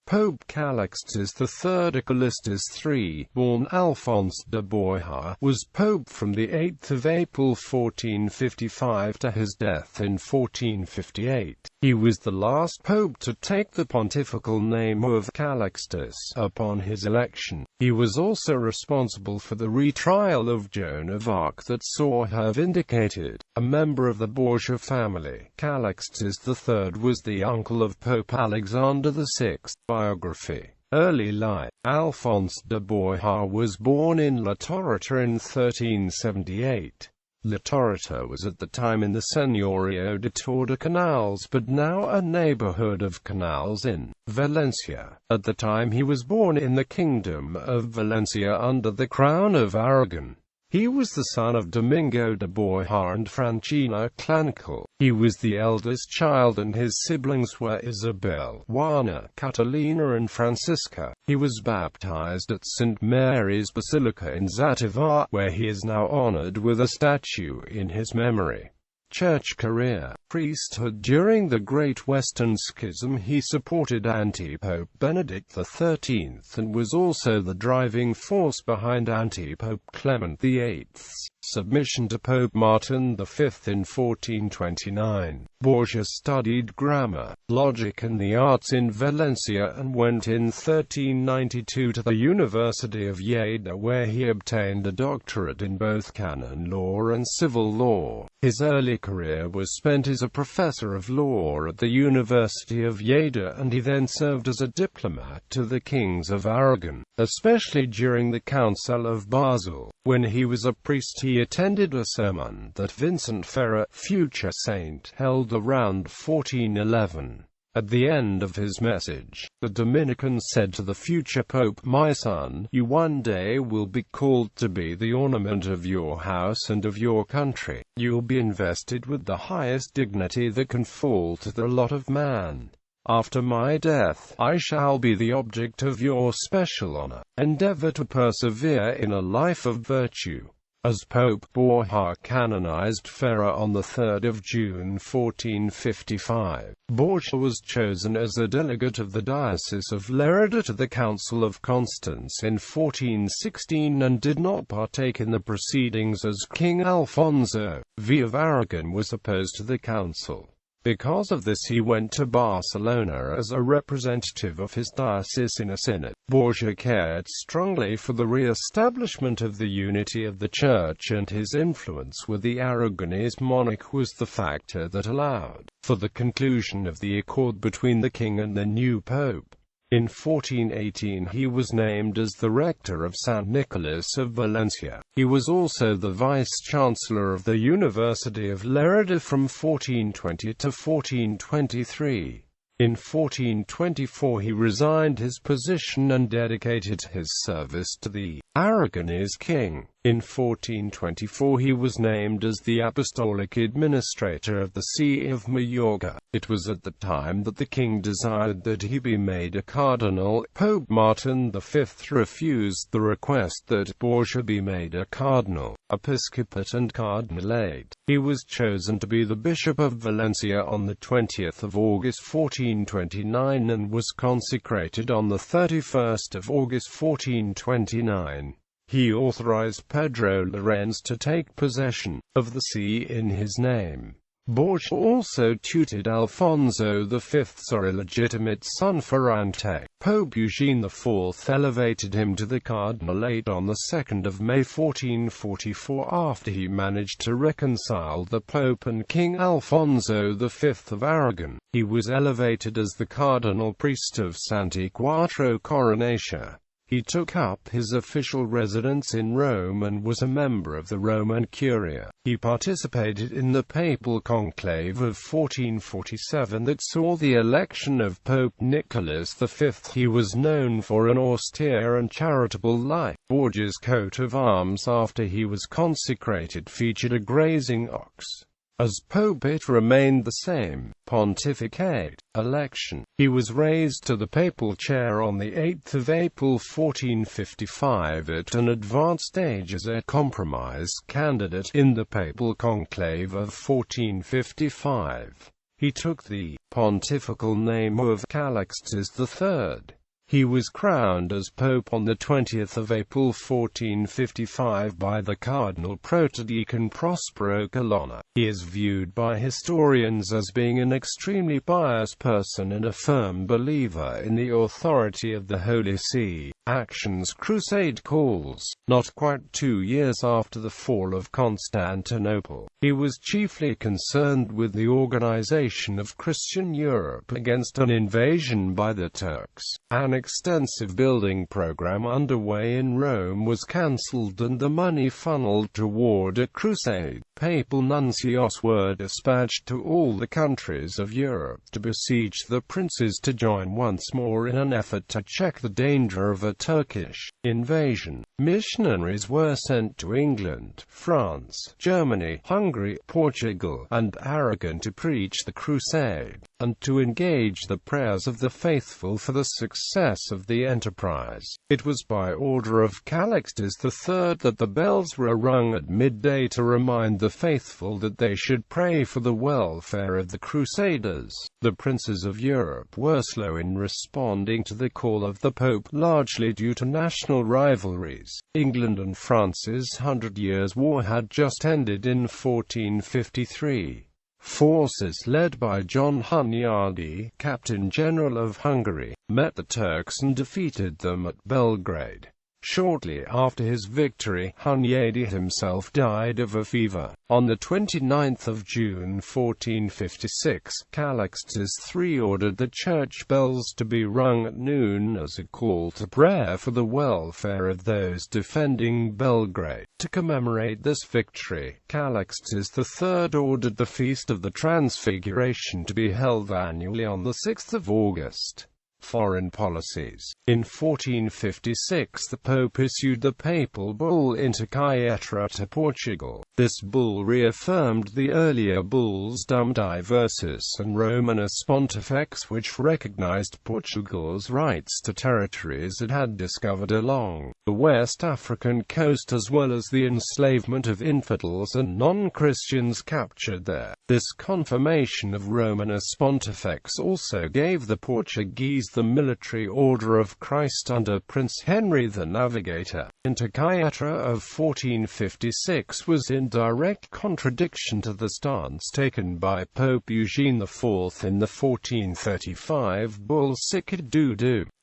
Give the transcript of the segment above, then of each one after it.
Pope Callixtus III Callistus III, born Alfons de Borja, was pope from 8 April 1455 to his death in 1458. He was the last pope to take the pontifical name of Callixtus upon his election. He was also responsible for the retrial of Joan of Arc that saw her vindicated. A member of the Borgia family, Callixtus III was the uncle of Pope Alexander VI. Biography. Early life. Alfons de Borja was born in La Torreta in 1378. La Torreta was at the time in the Señorío de Tordecanals but now a neighborhood of Canals in Valencia. At the time he was born in the Kingdom of Valencia under the Crown of Aragon. He was the son of Domingo de Borja and Franchina Clanical. He was the eldest child and his siblings were Isabel, Juana, Catalina and Francisca. He was baptized at St. Mary's Basilica in Zativar, where he is now honored with a statue in his memory. Church career. Priesthood. During the Great Western Schism he supported anti-Pope Benedict XIII and was also the driving force behind anti-Pope Clement VIII's submission to Pope Martin V in 1429. Borgia studied grammar, logic and the arts in Valencia and went in 1392 to the University of Lleida where he obtained a doctorate in both canon law and civil law. His early career was spent as a professor of law at the University of Lleida and he then served as a diplomat to the kings of Aragon, especially during the Council of Basel. When he was a priest he attended a sermon that Vicent Figuera, future saint, held around 1411. At the end of his message, the Dominican said to the future pope, "My son, you one day will be called to be the ornament of your house and of your country. You'll be invested with the highest dignity that can fall to the lot of man. After my death, I shall be the object of your special honor. Endeavor to persevere in a life of virtue." As Pope, Borja canonized Figuera on 3 June 1455. Borgia was chosen as a delegate of the Diocese of Lerida to the Council of Constance in 1416 and did not partake in the proceedings as King Alfonso V of Aragon was opposed to the council. Because of this he went to Barcelona as a representative of his diocese in a synod. Borgia cared strongly for the re-establishment of the unity of the Church and his influence with the Aragonese monarch was the factor that allowed for the conclusion of the accord between the king and the new pope. In 1418 he was named as the rector of St. Nicholas of Valencia. He was also the vice-chancellor of the University of Lerida from 1420 to 1423. In 1424 he resigned his position and dedicated his service to the Aragonese king. In 1424 he was named as the apostolic administrator of the See of Majorca. It was at the time that the king desired that he be made a cardinal. Pope Martin V refused the request that Borgia be made a cardinal, episcopate and cardinalate. He was chosen to be the Bishop of Valencia on 20 August 1429 and was consecrated on 31 August 1429. He authorized Pedro Lorenz to take possession of the see in his name. Borgia also tutored Alfonso V's illegitimate son Ferrante. Pope Eugene IV elevated him to the cardinalate on 2 May 1444 after he managed to reconcile the Pope and King Alfonso V of Aragon. He was elevated as the cardinal priest of Santi Quattro Coronatia. He took up his official residence in Rome and was a member of the Roman Curia. He participated in the papal conclave of 1447 that saw the election of Pope Nicholas V. He was known for an austere and charitable life. Borgia's coat of arms after he was consecrated featured a grazing ox. As Pope it remained the same. Pontificate. Election. He was raised to the papal chair on 8 April 1455 at an advanced stage as a compromise candidate in the papal conclave of 1455. He took the pontifical name of Callixtus III. He was crowned as Pope on 20 April 1455 by the Cardinal Protodeacon Prospero Colonna. He is viewed by historians as being an extremely pious person and a firm believer in the authority of the Holy See. Actions. Crusade Calls. Not quite 2 years after the fall of Constantinople, he was chiefly concerned with the organization of Christian Europe against an invasion by the Turks. An extensive building program underway in Rome was cancelled and the money funneled toward a crusade. Papal nuncios were dispatched to all the countries of Europe to besiege the princes to join once more in an effort to check the danger of a Turkish invasion. Missionaries were sent to England, France, Germany, Hungary, Portugal, and Aragon to preach the crusade, and to engage the prayers of the faithful for the success of the enterprise. It was by order of Callixtus III that the bells were rung at midday to remind the faithful that they should pray for the welfare of the Crusaders. The princes of Europe were slow in responding to the call of the Pope, largely due to national rivalries. England and France's 100 Years' War had just ended in 1453. Forces led by John Hunyadi, Captain-General of Hungary, met the Turks and defeated them at Belgrade. Shortly after his victory, Hunyadi himself died of a fever. On 29 June 1456, Callixtus III ordered the church bells to be rung at noon as a call to prayer for the welfare of those defending Belgrade. To commemorate this victory, Callixtus III ordered the Feast of the Transfiguration to be held annually on 6 August. Foreign policies. In 1456 the Pope issued the papal bull Vindicated to Portugal. This bull reaffirmed the earlier bulls Dum Diversus and Romanus Pontifex, which recognized Portugal's rights to territories it had discovered along the West African coast, as well as the enslavement of infidels and non-Christians captured there. This confirmation of Romanus Pontifex also gave the Portuguese the Military Order of Christ under Prince Henry the Navigator. Vindicated of 1456 was in direct contradiction to the stance taken by Pope Eugene IV in the 1435 bull Circa,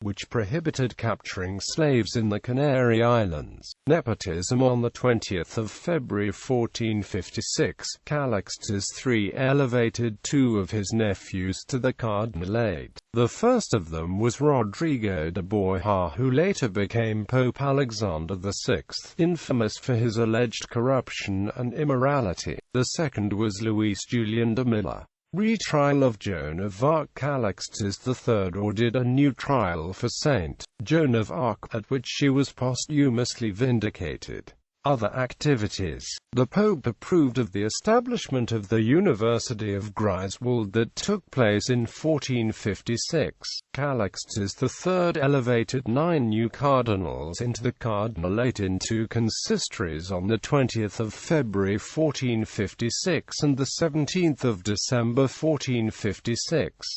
which prohibited capturing slaves in the Canary Islands. Nepotism. On 20 February 1456, Callixtus III elevated 2 of his nephews to the cardinalate. The first of them was Rodrigo de Borja, who later became Pope Alexander VI, infamous for his alleged corruption and immorality. The second was Luis Julian de Milla. Retrial of Joan of Arc. Callixtus III ordered a new trial for Saint Joan of Arc, at which she was posthumously vindicated. Other activities. The Pope approved of the establishment of the University of Greifswald that took place in 1456. Callixtus III elevated 9 new cardinals into the cardinalate in 2 consistories on 20 February 1456 and 17 December 1456.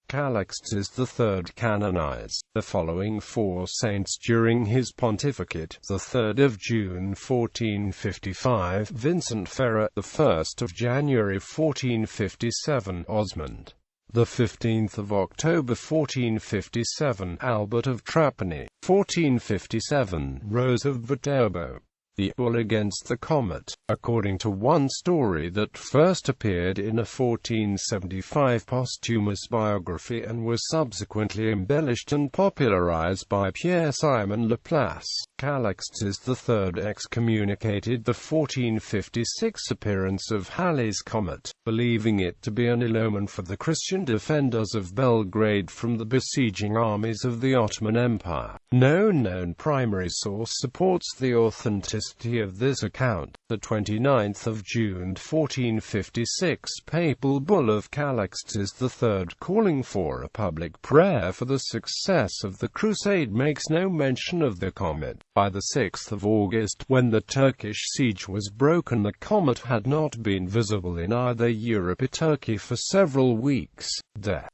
Callixtus III canonized the following 4 saints during his pontificate: the 3rd of June 1455, Vicent Ferrer; the 1st of January 1457, Osmond; the 15th of October 1457, Albert of Trapani; 1457, Rose of Viterbo. The bull against the comet. According to one story that first appeared in a 1475 posthumous biography and was subsequently embellished and popularized by Pierre-Simon Laplace, Callixtus III excommunicated the 1456 appearance of Halley's comet, believing it to be an ill omen for the Christian defenders of Belgrade from the besieging armies of the Ottoman Empire. No known primary source supports the authenticity of this account. The 29th of June 1456 papal bull of Callixtus III calling for a public prayer for the success of the crusade makes no mention of the comet. By the 6th of August, when the Turkish siege was broken, the comet had not been visible in either Europe or Turkey for several weeks.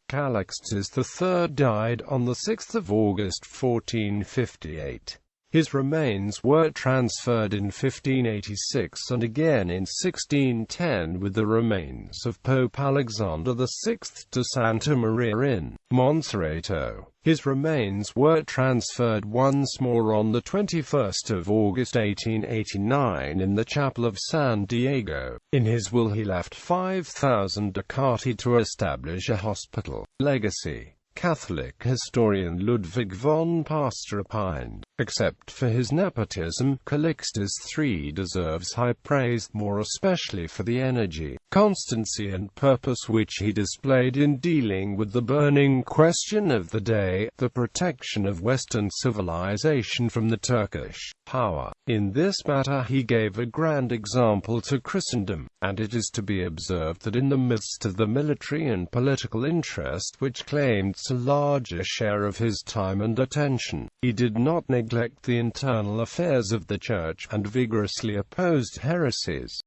Callixtus III died on the 6th of August 1458. His remains were transferred in 1586 and again in 1610 with the remains of Pope Alexander VI to Santa Maria in Monserrato. His remains were transferred once more on the 21st of August 1889 in the chapel of San Diego. In his will he left 5,000 ducati to establish a hospital. Legacy. Catholic historian Ludwig von Pastor opined, except for his nepotism, Calixtus III deserves high praise, more especially for the energy, constancy and purpose which he displayed in dealing with the burning question of the day, the protection of Western civilization from the Turkish power. In this matter he gave a grand example to Christendom, and it is to be observed that in the midst of the military and political interest which claimed so large a share of his time and attention, he did not neglect the internal affairs of the Church, and vigorously opposed heresies.